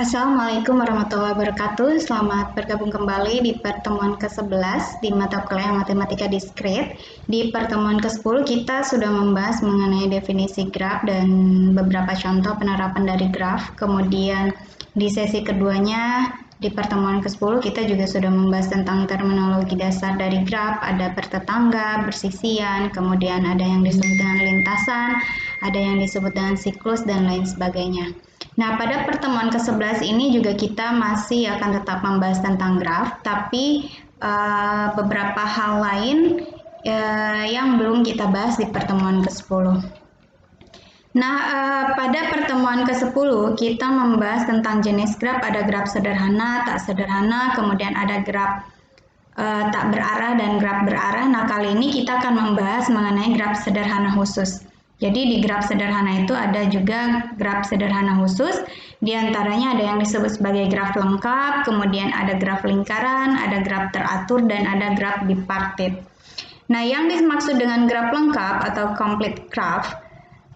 Assalamualaikum warahmatullahi wabarakatuh. Selamat bergabung kembali di pertemuan ke-11 di mata kuliah Matematika Diskrit. Di pertemuan ke-10 kita sudah membahas mengenai definisi graf dan beberapa contoh penerapan dari graf. Kemudian di sesi keduanya di pertemuan ke-10 kita juga sudah membahas tentang terminologi dasar dari graf, ada bertetangga, bersisian, kemudian ada yang disebut dengan lintasan, ada yang disebut dengan siklus dan lain sebagainya. Nah, pada pertemuan ke-11 ini juga kita masih akan tetap membahas tentang graf, tapi beberapa hal lain yang belum kita bahas di pertemuan ke-10. Nah, pada pertemuan ke-10 kita membahas tentang jenis graf, ada graf sederhana, tak sederhana, kemudian ada graf tak berarah dan graf berarah. Nah, kali ini kita akan membahas mengenai graf sederhana khusus. Jadi di graf sederhana itu ada juga graf sederhana khusus, di antaranya ada yang disebut sebagai graf lengkap, kemudian ada graf lingkaran, ada graf teratur, dan ada graf bipartit. Nah, yang dimaksud dengan graf lengkap atau complete graph,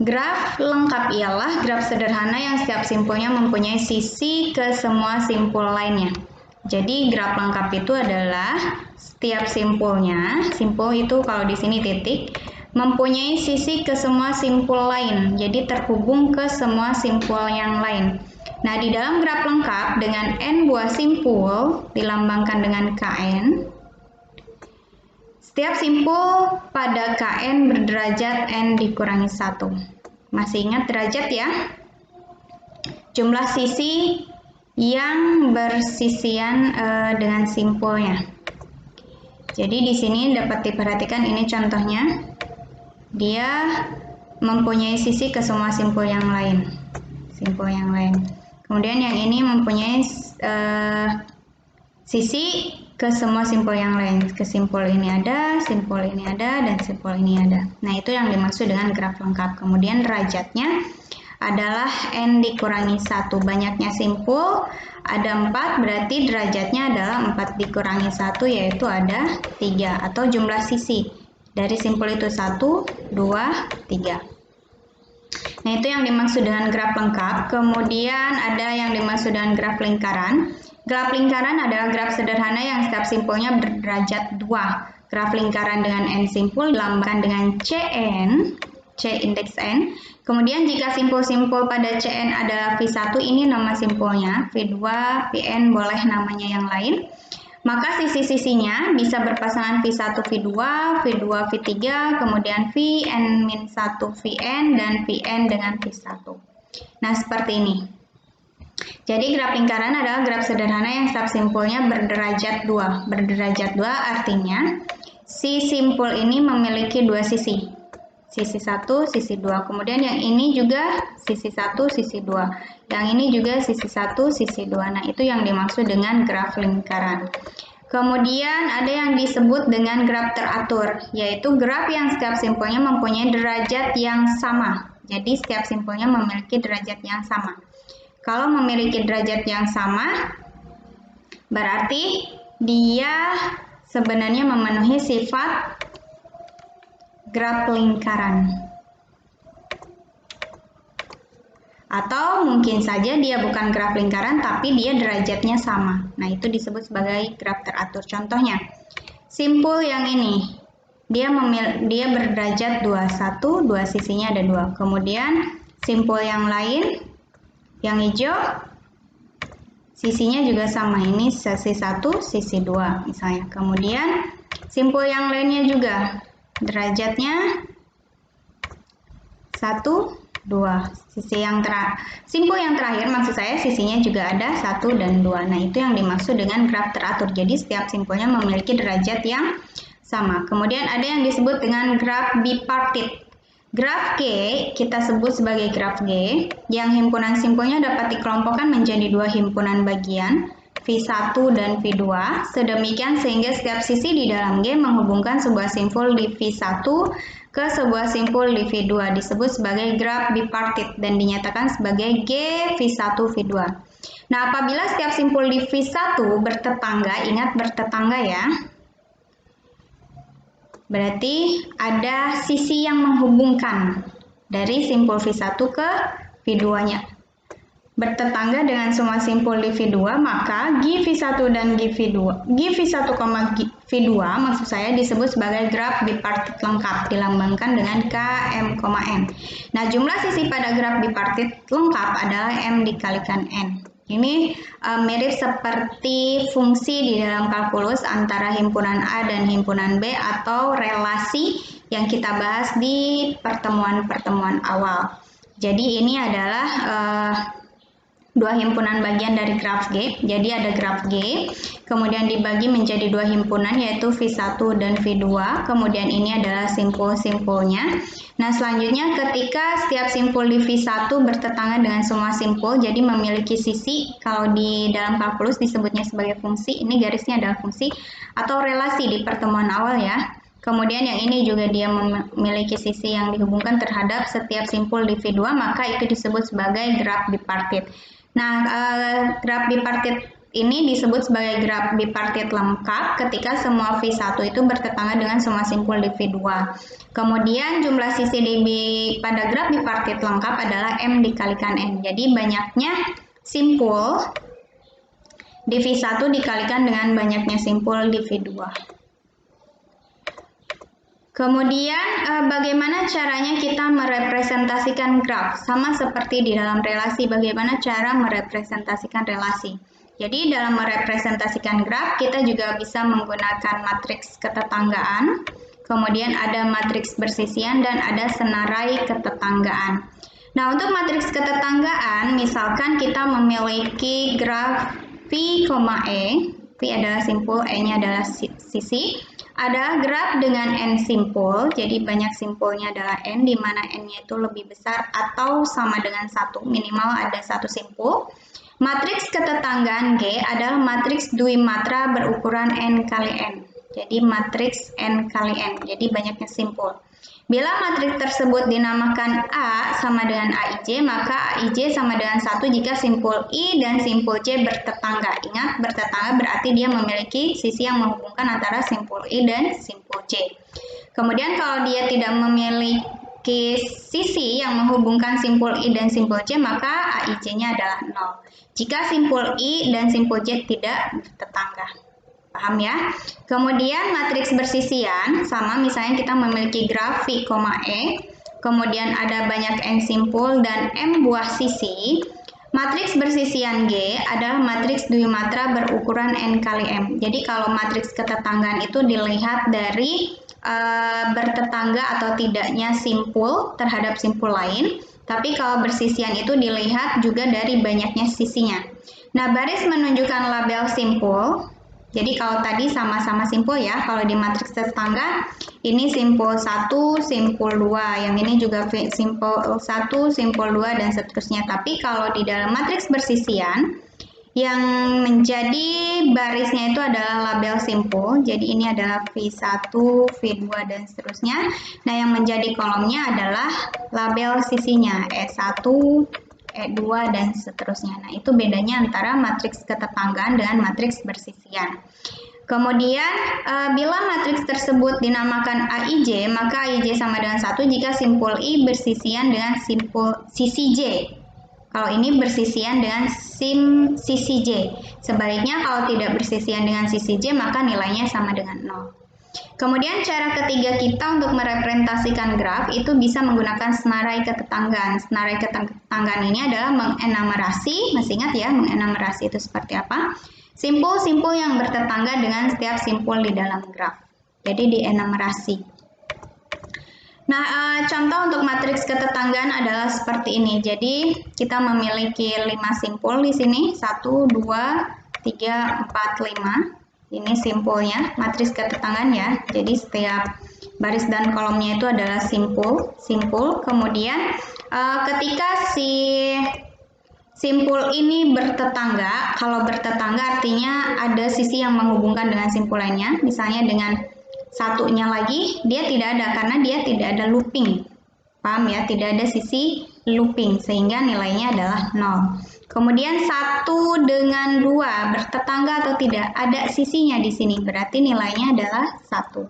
graf lengkap ialah graf sederhana yang setiap simpulnya mempunyai sisi ke semua simpul lainnya. Jadi graf lengkap itu adalah setiap simpulnya, simpul itu kalau di sini titik, mempunyai sisi ke semua simpul lain, jadi terhubung ke semua simpul yang lain. Nah, di dalam graf lengkap dengan n buah simpul dilambangkan dengan Kn, setiap simpul pada Kn berderajat n dikurangi 1. Masih ingat derajat ya? Jumlah sisi yang bersisian dengan simpulnya. Jadi di sini dapat diperhatikan ini contohnya. Dia mempunyai sisi ke semua simpul yang lain. Simpul yang lain. Kemudian yang ini mempunyai sisi ke semua simpul yang lain. Ke simpul ini ada, simpul ini ada, dan simpul ini ada. Nah, itu yang dimaksud dengan graf lengkap. Kemudian derajatnya adalah n dikurangi 1. Banyaknya simpul ada 4, berarti derajatnya adalah 4 dikurangi 1, yaitu ada 3, atau jumlah sisi dari simpul itu 1, 2, 3. Nah, itu yang dimaksud dengan graf lengkap. Kemudian ada yang dimaksud dengan graf lingkaran. Graf lingkaran adalah graf sederhana yang setiap simpulnya berderajat 2. Graf lingkaran dengan n simpul dilambangkan dengan Cn, C indeks n. Kemudian jika simpul-simpul pada Cn adalah V1, ini nama simpulnya, V2, Vn boleh namanya yang lain. Maka sisi-sisinya bisa berpasangan V1 V2, V2 V3, kemudian Vn-1 Vn, dan Vn dengan V1. Nah, seperti ini. Jadi graf lingkaran adalah graf sederhana yang setiap simpulnya berderajat 2. Berderajat 2 artinya si simpul ini memiliki dua sisi. Sisi 1, sisi 2. Kemudian yang ini juga sisi 1, sisi 2. Yang ini juga sisi 1, sisi 2. Nah, itu yang dimaksud dengan graf lingkaran. Kemudian ada yang disebut dengan graf teratur, yaitu graf yang setiap simpulnya mempunyai derajat yang sama. Jadi setiap simpulnya memiliki derajat yang sama. Kalau memiliki derajat yang sama, berarti dia sebenarnya memenuhi sifat graf lingkaran. Atau mungkin saja dia bukan graf lingkaran tapi dia derajatnya sama. Nah, itu disebut sebagai graf teratur. Contohnya, simpul yang ini dia berderajat 2, 1, 2 sisinya ada 2. Kemudian simpul yang lain yang hijau sisinya juga sama. Ini sisi 1, sisi 2 misalnya. Kemudian simpul yang lainnya juga derajatnya 1, 2. Simpul yang terakhir maksud saya sisinya juga ada 1 dan 2. Nah, itu yang dimaksud dengan graf teratur. Jadi setiap simpulnya memiliki derajat yang sama. Kemudian ada yang disebut dengan graf bipartit. Graf G kita sebut sebagai graf G yang himpunan simpulnya dapat dikelompokkan menjadi dua himpunan bagian, V1 dan V2, sedemikian sehingga setiap sisi di dalam G menghubungkan sebuah simpul di V1 ke sebuah simpul di V2, disebut sebagai graf bipartit dan dinyatakan sebagai G V1 V2. Nah, apabila setiap simpul di V1 bertetangga, ingat bertetangga ya, berarti ada sisi yang menghubungkan dari simpul V1 ke V2-nya. bertetangga dengan semua simpul di V2, maka GV1 dan GV2, GV1, V2 maksud saya disebut sebagai graf bipartit lengkap, dilambangkan dengan KM, M. Nah, jumlah sisi pada graf bipartit lengkap adalah M dikalikan N. Ini mirip seperti fungsi di dalam kalkulus antara himpunan A dan himpunan B atau relasi yang kita bahas di pertemuan-pertemuan awal. Jadi ini adalah dua himpunan bagian dari graf G. Jadi ada graf G, kemudian dibagi menjadi dua himpunan yaitu V1 dan V2. Kemudian ini adalah simpul-simpulnya. Nah, selanjutnya ketika setiap simpul di V1 bertetangga dengan semua simpul, jadi memiliki sisi, kalau di dalam kalkulus disebutnya sebagai fungsi, ini garisnya adalah fungsi atau relasi di pertemuan awal ya. Kemudian yang ini juga dia memiliki sisi yang dihubungkan terhadap setiap simpul di V2, maka itu disebut sebagai graf bipartit. Nah, graf bipartit ini disebut sebagai graf bipartit lengkap ketika semua V1 itu bertetangga dengan semua simpul di V2. Kemudian jumlah sisi pada graf bipartit lengkap adalah M dikalikan N. Jadi banyaknya simpul di V1 dikalikan dengan banyaknya simpul di V2. Kemudian bagaimana caranya kita merepresentasikan graf? Sama seperti di dalam relasi, bagaimana cara merepresentasikan relasi. Jadi dalam merepresentasikan graf, kita juga bisa menggunakan matriks ketetanggaan, kemudian ada matriks bersisian, dan ada senarai ketetanggaan. Nah, untuk matriks ketetanggaan, misalkan kita memiliki graf V, E, V adalah simpul, E-nya adalah sisi. Ada graf dengan N simpul, jadi banyak simpulnya adalah N, di mana N-nya itu lebih besar atau sama dengan 1, minimal ada 1 simpul. Matriks ketetanggaan G adalah matriks dwimatra berukuran N kali N, jadi matriks N kali N, jadi banyaknya simpul. Bila matriks tersebut dinamakan A sama dengan AIJ, maka AIJ sama dengan 1 jika simpul I dan simpul J bertetangga. Ingat, bertetangga berarti dia memiliki sisi yang menghubungkan antara simpul I dan simpul J. Kemudian kalau dia tidak memiliki sisi yang menghubungkan simpul I dan simpul J, maka AIJ-nya adalah 0. Jika simpul I dan simpul J tidak bertetangga. Paham ya? Kemudian matriks bersisian, sama misalnya kita memiliki graf V, E, kemudian ada banyak N simpul dan M buah sisi. Matriks bersisian G adalah matriks dwimatra berukuran N kali M. Jadi kalau matriks ketetanggaan itu dilihat dari bertetangga atau tidaknya simpul terhadap simpul lain. Tapi kalau bersisian itu dilihat juga dari banyaknya sisinya. Nah, baris menunjukkan label simpul. Jadi kalau tadi sama-sama simpul ya, kalau di matriks tetangga ini simpul 1, simpul 2, yang ini juga simpul 1, simpul 2, dan seterusnya. Tapi kalau di dalam matriks bersisian, yang menjadi barisnya itu adalah label simpul, jadi ini adalah V1, V2, dan seterusnya. Nah, yang menjadi kolomnya adalah label sisinya, E1, E2, dan seterusnya. Nah, itu bedanya antara matriks ketetanggaan dengan matriks bersisian. Kemudian, bila matriks tersebut dinamakan AIJ, maka AIJ sama dengan 1 jika simpul I bersisian dengan sisi J. Kalau ini bersisian dengan sisi J. Sebaliknya, kalau tidak bersisian dengan sisi J, maka nilainya sama dengan 0. Kemudian cara ketiga kita untuk merepresentasikan graf itu bisa menggunakan senarai ketetanggaan. Senarai ketetanggaan ini adalah mengenumerasi, masih ingat ya mengenumerasi itu seperti apa? Simpul-simpul yang bertetangga dengan setiap simpul di dalam graf. Jadi dienumerasi. Nah, contoh untuk matriks ketetanggaan adalah seperti ini. Jadi kita memiliki 5 simpul di sini, 1, 2, 3, 4, 5. Ini simpulnya, matriks ketetanggaan ya. Jadi setiap baris dan kolomnya itu adalah simpul. Kemudian ketika si simpul ini bertetangga, kalau bertetangga artinya ada sisi yang menghubungkan dengan simpul lainnya. Misalnya dengan satunya lagi, dia tidak ada karena dia tidak ada looping. Paham ya? Tidak ada sisi looping sehingga nilainya adalah 0. Kemudian 1 dengan 2 bertetangga atau tidak, ada sisinya di sini, berarti nilainya adalah 1.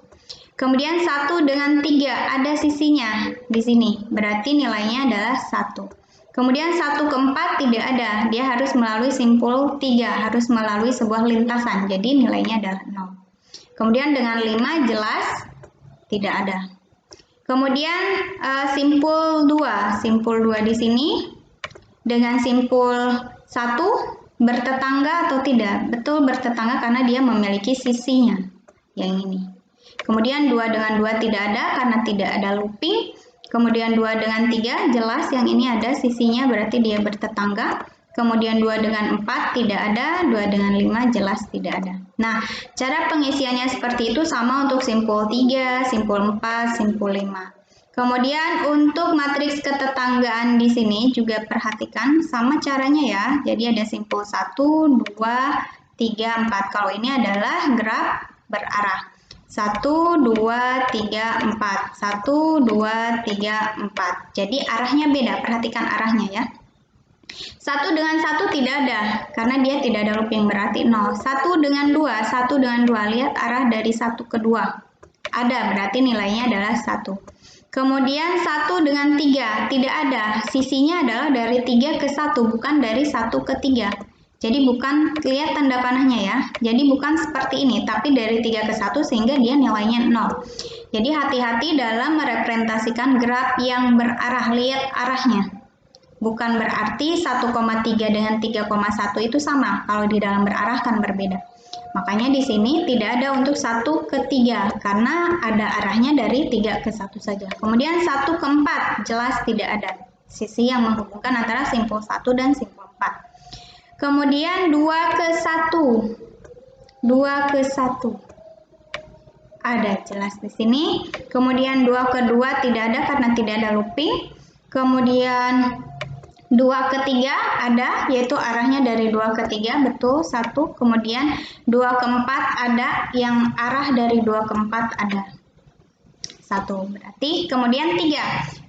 Kemudian 1 dengan 3 ada sisinya di sini, berarti nilainya adalah 1. Kemudian 1 ke 4 tidak ada, dia harus melalui simpul 3, harus melalui sebuah lintasan, jadi nilainya adalah 0. Kemudian dengan 5 jelas tidak ada. Kemudian simpul 2 di sini dengan simpul 1 bertetangga atau tidak? Betul bertetangga karena dia memiliki sisinya, yang ini. Kemudian 2 dengan 2 tidak ada karena tidak ada looping. Kemudian 2 dengan 3 jelas yang ini ada sisinya berarti dia bertetangga. Kemudian 2 dengan 4 tidak ada, 2 dengan 5 jelas tidak ada. Nah, cara pengisiannya seperti itu sama untuk simpul 3, simpul 4, simpul 5. Kemudian untuk matriks ketetanggaan di sini juga perhatikan sama caranya ya. Jadi ada simpul 1, 2, 3, 4. Kalau ini adalah graf berarah. 1, 2, 3, 4. 1, 2, 3, 4. Jadi arahnya beda, perhatikan arahnya ya. 1 dengan 1 tidak ada, karena dia tidak ada looping, berarti 0. 1 dengan 2, 1 dengan 2. Lihat arah dari 1 ke 2. Ada, berarti nilainya adalah 1. Kemudian 1 dengan 3, tidak ada. Sisinya adalah dari 3 ke 1, bukan dari 1 ke 3. Jadi bukan, lihat tanda panahnya ya. Jadi bukan seperti ini, tapi dari 3 ke 1 sehingga dia nilainya 0. Jadi hati-hati dalam merepresentasikan graf yang berarah, lihat arahnya. Bukan berarti 1,3 dengan 3,1 itu sama. Kalau di dalam berarah kan berbeda. Makanya di sini tidak ada untuk 1 ke 3 karena ada arahnya dari 3 ke 1 saja. Kemudian 1 ke 4 jelas tidak ada sisi yang menghubungkan antara simpul 1 dan simpul 4. Kemudian 2 ke 1. 2 ke 1. Ada jelas di sini. Kemudian 2 ke 2 tidak ada karena tidak ada looping. Kemudian 2 ke 3 ada, yaitu arahnya dari 2 ke 3, betul, 1. Kemudian 2 ke 4 ada, yang arah dari 2 ke 4 ada. 1, berarti. Kemudian 3.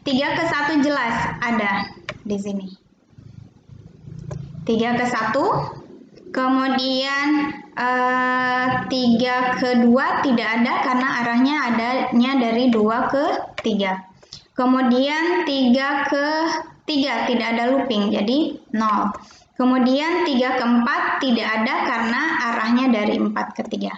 3 ke 1 jelas ada di sini. 3 ke 1. Kemudian 3 ke 2 tidak ada karena arahnya adanya dari 2 ke 3. Kemudian 3 ke 3 tidak ada looping, jadi 0. Kemudian 3 ke 4 tidak ada karena arahnya dari 4 ke 3.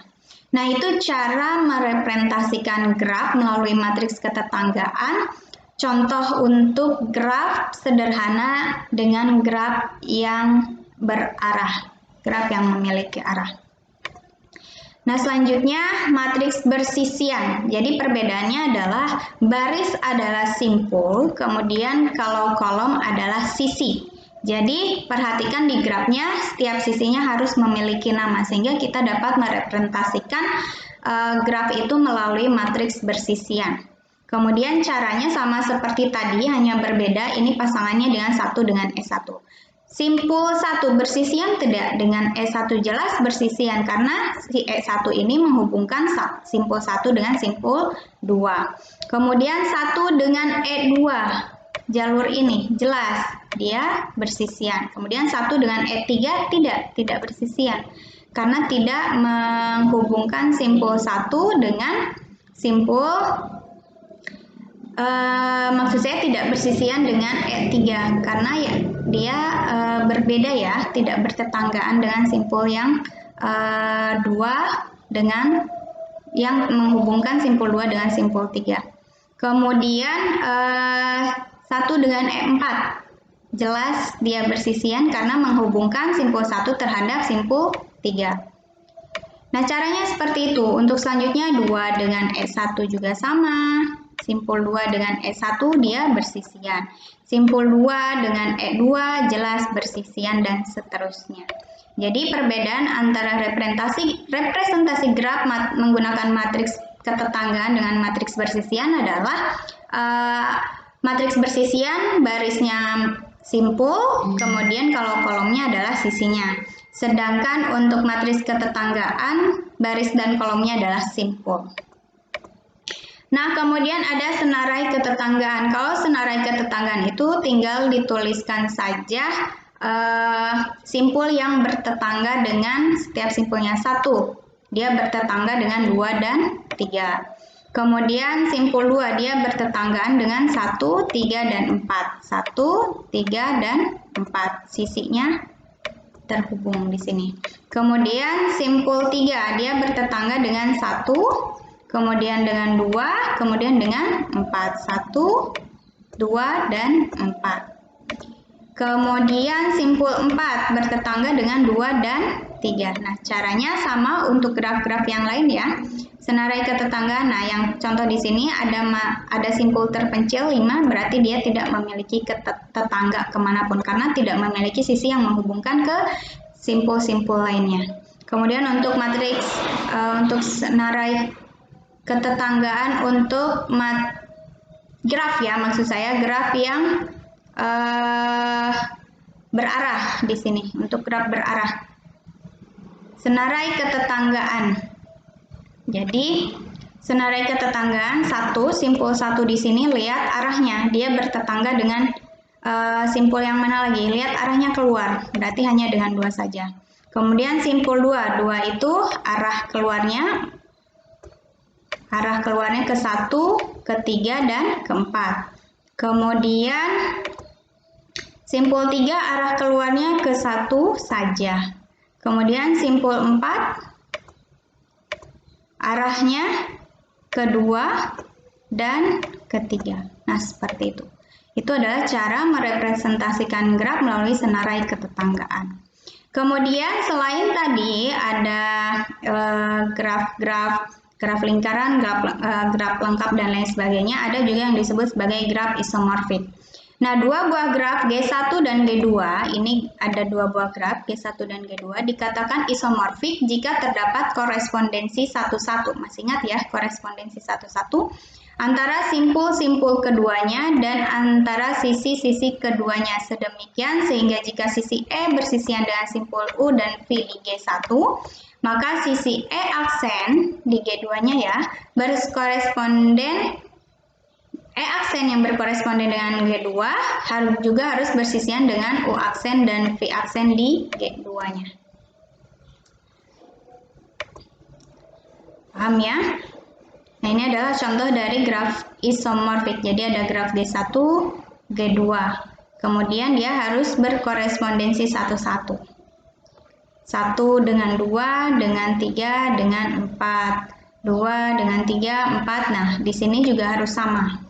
Nah, itu cara merepresentasikan graf melalui matriks ketetanggaan. Contoh untuk graf sederhana dengan graf yang berarah, graf yang memiliki arah. Nah, selanjutnya matriks bersisian. Jadi perbedaannya adalah baris adalah simpul, kemudian kalau kolom adalah sisi. Jadi perhatikan di grafnya setiap sisinya harus memiliki nama sehingga kita dapat merepresentasikan graf itu melalui matriks bersisian. Kemudian caranya sama seperti tadi, hanya berbeda ini pasangannya dengan 1 dengan E1. Simpul 1 bersisian tidak, dengan E1 jelas bersisian karena si E1 ini menghubungkan simpul 1 dengan simpul 2. Kemudian 1 dengan E2, jalur ini jelas dia bersisian. Kemudian 1 dengan E3 tidak bersisian karena tidak menghubungkan simpul 1 dengan simpul maksud saya tidak bersisian dengan E3 karena ya dia berbeda ya, tidak bertetanggaan dengan simpul yang 2 dengan yang menghubungkan simpul 2 dengan simpul 3. Kemudian 1 dengan E4 jelas dia bersisian karena menghubungkan simpul 1 terhadap simpul 3. Nah, caranya seperti itu. Untuk selanjutnya 2 dengan E1 juga sama. Simpul 2 dengan E1 dia bersisian. Simpul 2 dengan E2 jelas bersisian dan seterusnya. Jadi perbedaan antara representasi graf menggunakan matriks ketetanggaan dengan matriks bersisian adalah matriks bersisian barisnya simpul, kemudian kalau kolomnya adalah sisinya. Sedangkan untuk matriks ketetanggaan baris dan kolomnya adalah simpul. Nah, kemudian ada senarai ketetanggaan. Kalau senarai ketetanggaan itu tinggal dituliskan saja simpul yang bertetangga dengan setiap simpulnya 1. Dia bertetangga dengan 2 dan 3. Kemudian simpul 2 dia bertetanggaan dengan 1, 3, dan 4. 1, 3, dan 4. Sisinya terhubung di sini. Kemudian simpul 3 dia bertetangga dengan 1, kemudian dengan 2, kemudian dengan 4. 1, 2, dan 4. Kemudian simpul 4 bertetangga dengan 2 dan 3. Nah, caranya sama untuk graf-graf yang lain ya. Senarai ketetanggaan. Nah, yang contoh di sini ada simpul terpencil 5, berarti dia tidak memiliki tetangga kemanapun karena tidak memiliki sisi yang menghubungkan ke simpul-simpul lainnya. Kemudian untuk matriks untuk senarai ketetanggaan untuk graf ya, maksud saya graf yang berarah di sini untuk graf berarah. Senarai ketetanggaan. Jadi senarai ketetanggaan 1, simpul 1 di sini lihat arahnya, dia bertetangga dengan simpul yang mana lagi? Lihat arahnya keluar, berarti hanya dengan 2 saja. Kemudian simpul 2, 2 itu arah keluarnya ke 1, ke 3, dan ke 4. Kemudian simpul 3 arah keluarnya ke 1 saja. Kemudian simpul 4 arahnya ke 2 dan ke 3. Nah, seperti itu. Itu adalah cara merepresentasikan graf melalui senarai ketetanggaan. Kemudian selain tadi ada graf lingkaran, graf lengkap, dan lain sebagainya, ada juga yang disebut sebagai graf isomorfik. Nah, dua buah graf G1 dan G2, ini ada dua buah graf G1 dan G2, dikatakan isomorfik jika terdapat korespondensi 1-1. Masih ingat ya, korespondensi 1-1 antara simpul-simpul keduanya dan antara sisi-sisi keduanya. Sedemikian sehingga jika sisi E bersisian dengan simpul U dan V di G1, maka sisi E aksen di G2-nya ya berkoresponden E aksen yang berkoresponden dengan G2 juga harus bersisian dengan U aksen dan V aksen di G2-nya. Paham ya? Nah, ini adalah contoh dari graf isomorfik. Jadi ada graf G1, G2. Kemudian dia harus berkorespondensi 1-1. 1 dengan 2, dengan 3, dengan 4. 2 dengan 3, 4. Nah, di sini juga harus sama.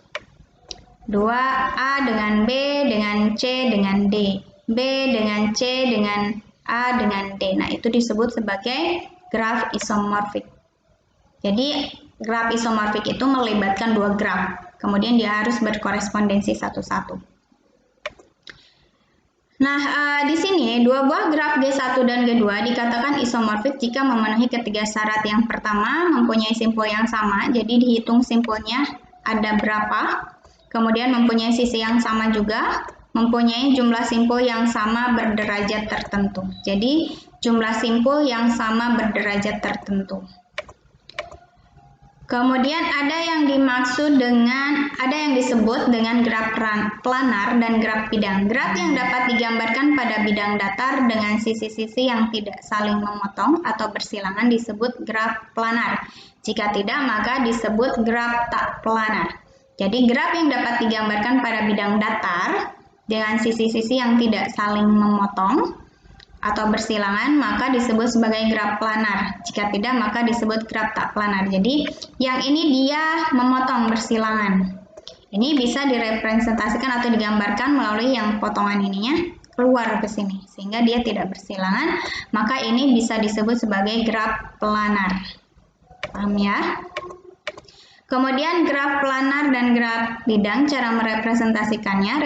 2A dengan B, dengan C, dengan D. B dengan C, dengan A, dengan D. Nah, itu disebut sebagai graf isomorfik. Jadi, graf isomorfik itu melibatkan dua graf. Kemudian dia harus berkorespondensi 1-1. Nah, di sini dua buah graf G1 dan G2 dikatakan isomorfik jika memenuhi ketiga syarat. Yang pertama, mempunyai simpul yang sama. Jadi, dihitung simpulnya ada berapa. Kemudian mempunyai sisi yang sama juga, mempunyai jumlah simpul yang sama berderajat tertentu. Jadi jumlah simpul yang sama berderajat tertentu. Kemudian ada yang disebut dengan graf planar dan graf bidang. Graf yang dapat digambarkan pada bidang datar dengan sisi-sisi yang tidak saling memotong atau bersilangan disebut graf planar. Jika tidak, maka disebut graf tak planar. Jadi graf yang dapat digambarkan pada bidang datar dengan sisi-sisi yang tidak saling memotong atau bersilangan maka disebut sebagai graf planar. Jika tidak maka disebut graf tak planar. Jadi yang ini dia memotong bersilangan. Ini bisa direpresentasikan atau digambarkan melalui yang potongan ininya keluar ke sini sehingga dia tidak bersilangan, maka ini bisa disebut sebagai graf planar. Paham ya? Kemudian graf planar dan graf bidang, cara merepresentasikannya.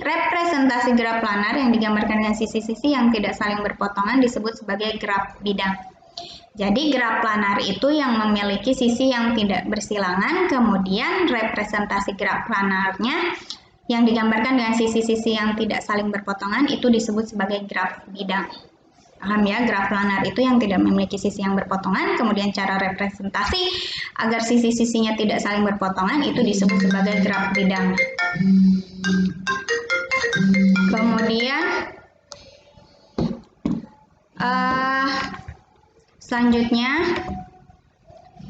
Representasi graf planar yang digambarkan dengan sisi-sisi yang tidak saling berpotongan disebut sebagai graf bidang. Jadi graf planar itu yang memiliki sisi yang tidak bersilangan, kemudian representasi graf planarnya yang digambarkan dengan sisi-sisi yang tidak saling berpotongan itu disebut sebagai graf bidang. Paham ya, graf planar itu yang tidak memiliki sisi yang berpotongan, kemudian cara representasi agar sisi-sisinya tidak saling berpotongan itu disebut sebagai graf bidang. Kemudian selanjutnya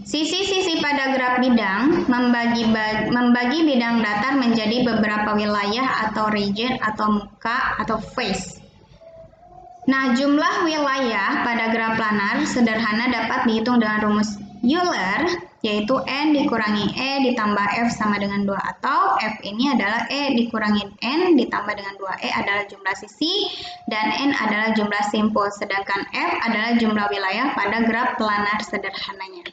Sisi-sisi pada graf bidang membagi bidang datar menjadi beberapa wilayah atau region atau muka atau face. Nah, jumlah wilayah pada graf planar sederhana dapat dihitung dengan rumus Euler, yaitu N dikurangi E ditambah F sama dengan 2, atau F ini adalah E dikurangi N ditambah dengan 2. E adalah jumlah sisi dan N adalah jumlah simpul, sedangkan F adalah jumlah wilayah pada graf planar sederhananya.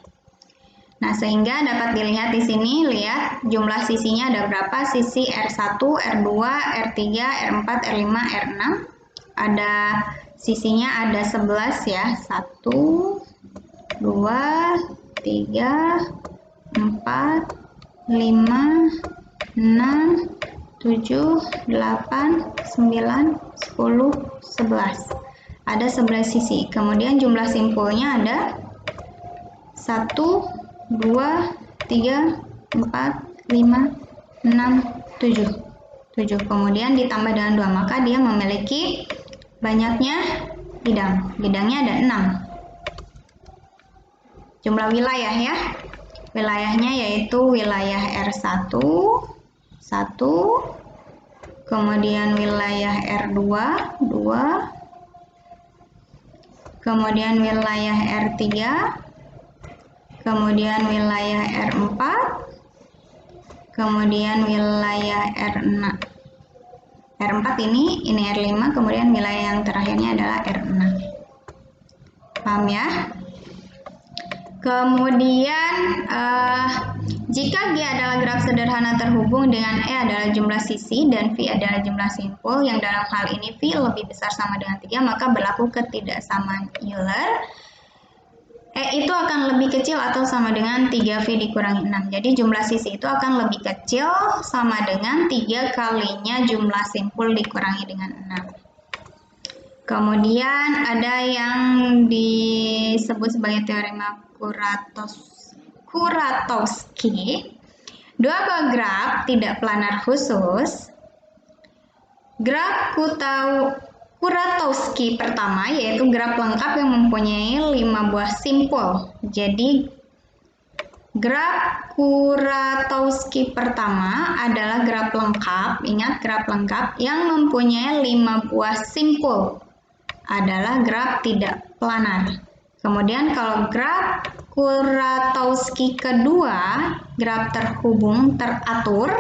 Nah, sehingga dapat dilihat di sini, lihat jumlah sisinya ada berapa? Sisi R1, R2, R3, R4, R5, R6. Ada sisinya ada 11 ya. 1, 2, 3, 4, 5, 6, 7, 8, 9, 10, 11. Ada 11 sisi. Kemudian jumlah simpulnya ada 1, 2, 3, 4, 5, 6, 7. Kemudian ditambah dengan 2, maka dia memiliki banyaknya bidang. Bidangnya ada 6. Jumlah wilayah ya. Wilayahnya yaitu wilayah R1, 1. Kemudian wilayah R2, 2. Kemudian wilayah R3. Kemudian wilayah R4, kemudian wilayah R6. R4 ini R5, kemudian wilayah yang terakhirnya adalah R6. Paham ya? Kemudian jika G adalah graf sederhana terhubung dengan E adalah jumlah sisi dan V adalah jumlah simpul, yang dalam hal ini V lebih besar sama dengan 3, maka berlaku ketidaksamaan Euler. E itu akan lebih kecil atau sama dengan 3V dikurangi 6. Jadi jumlah sisi itu akan lebih kecil sama dengan 3 kalinya jumlah simpul dikurangi dengan 6. Kemudian ada yang disebut sebagai teorema Kuratowski. Dua buah graf tidak planar khusus. Graf Kuratowski pertama yaitu graf lengkap yang mempunyai 5 buah simpul. Jadi graf Kuratowski pertama adalah graf lengkap, ingat graf lengkap yang mempunyai 5 buah simpul adalah graf tidak planar. Kemudian kalau graf Kuratowski kedua, graf terhubung teratur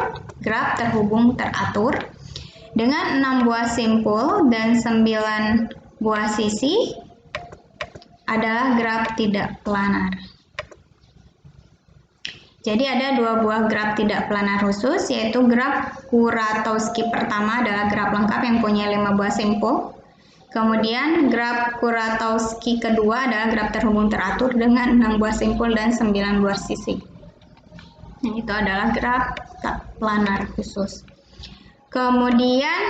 dengan 6 buah simpul dan 9 buah sisi adalah graf tidak planar. Jadi ada 2 buah graf tidak planar khusus, yaitu graf Kuratowski pertama adalah graf lengkap yang punya 5 buah simpul. Kemudian graf Kuratowski kedua adalah graf terhubung teratur dengan 6 buah simpul dan 9 buah sisi. Nah, itu adalah graf tak planar khusus. Kemudian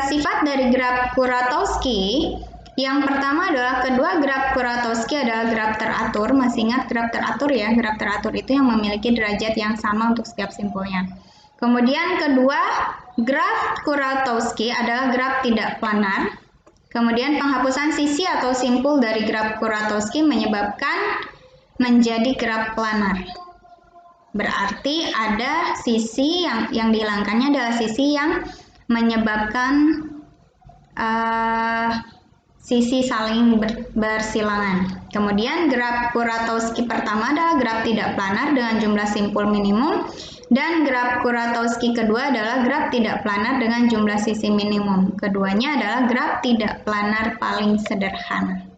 sifat dari graf Kuratowski, yang pertama adalah kedua graf Kuratowski adalah graf teratur. Masih ingat graf teratur ya? Graf teratur itu yang memiliki derajat yang sama untuk setiap simpulnya. Kemudian kedua, graf Kuratowski adalah graf tidak planar. Kemudian penghapusan sisi atau simpul dari graf Kuratowski menyebabkan menjadi graf planar. Berarti ada sisi yang dihilangkannya adalah sisi yang menyebabkan sisi saling bersilangan. Kemudian graf Kuratowski pertama adalah graf tidak planar dengan jumlah simpul minimum, dan graf Kuratowski kedua adalah graf tidak planar dengan jumlah sisi minimum. Keduanya adalah graf tidak planar paling sederhana.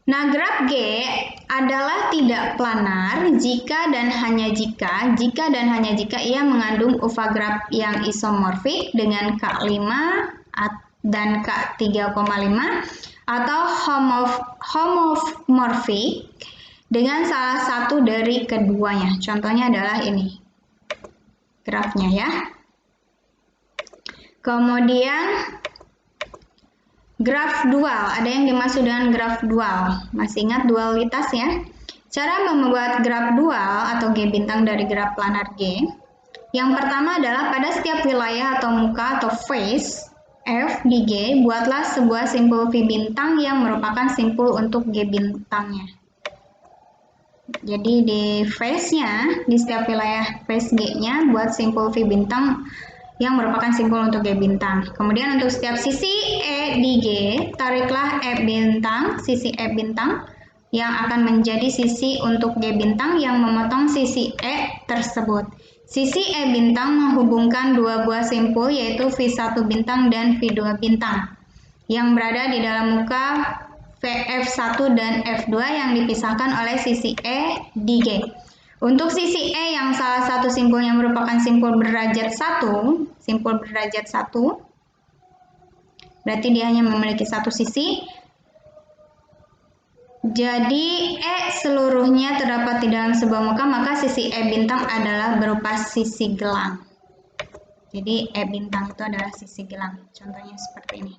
Nah, graf G adalah tidak planar jika dan hanya jika ia mengandung uva-graf yang isomorfik dengan K5 dan K3,5 atau homomorfik dengan salah satu dari keduanya. Contohnya adalah ini grafnya ya. Kemudian graf dual, ada yang dimaksud dengan graf dual. Masih ingat dualitas ya? Cara membuat graf dual atau G bintang dari graf planar G. Yang pertama adalah pada setiap wilayah atau muka atau face F di G, buatlah sebuah simpul V bintang yang merupakan simpul untuk G bintangnya. Jadi di face-nya, di setiap wilayah face G-nya buat simpul V bintang yang merupakan simpul untuk G bintang. Kemudian untuk setiap sisi E di G, tariklah E bintang, sisi E bintang yang akan menjadi sisi untuk G bintang yang memotong sisi E tersebut. Sisi E bintang menghubungkan dua buah simpul yaitu V1 bintang dan V2 bintang yang berada di dalam muka F1 dan F2 yang dipisahkan oleh sisi E di G. Untuk sisi E yang salah satu simpulnya merupakan simpul berderajat 1, berarti dia hanya memiliki satu sisi. Jadi E seluruhnya terdapat di dalam sebuah muka, maka sisi E bintang adalah berupa sisi gelang. Jadi E bintang itu adalah sisi gelang. Contohnya seperti ini.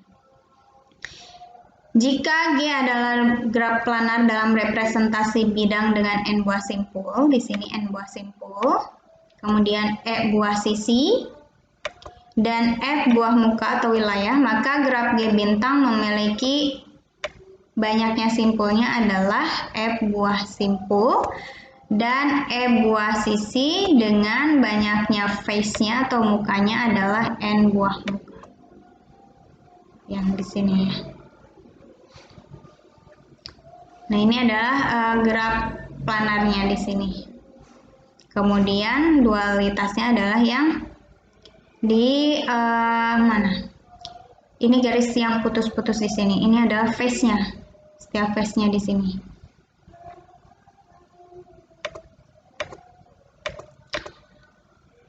Jika G adalah graf planar dalam representasi bidang dengan N buah simpul, di sini N buah simpul, kemudian E buah sisi, dan F buah muka atau wilayah, maka graf G bintang memiliki banyaknya simpulnya adalah F buah simpul dan E buah sisi dengan banyaknya face-nya atau mukanya adalah N buah muka. Yang di sini ya. Nah, ini adalah graf planarnya di sini. Kemudian dualitasnya adalah yang di mana? Ini garis yang putus-putus di sini. Ini adalah face-nya. Setiap face-nya di sini.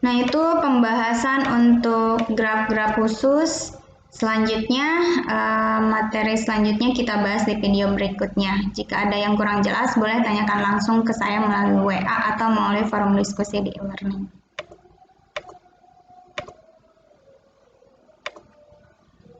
Nah, itu pembahasan untuk graf-graf khusus. Selanjutnya, materi selanjutnya kita bahas di video berikutnya. Jika ada yang kurang jelas, boleh tanyakan langsung ke saya melalui WA atau melalui forum diskusi di e-learning.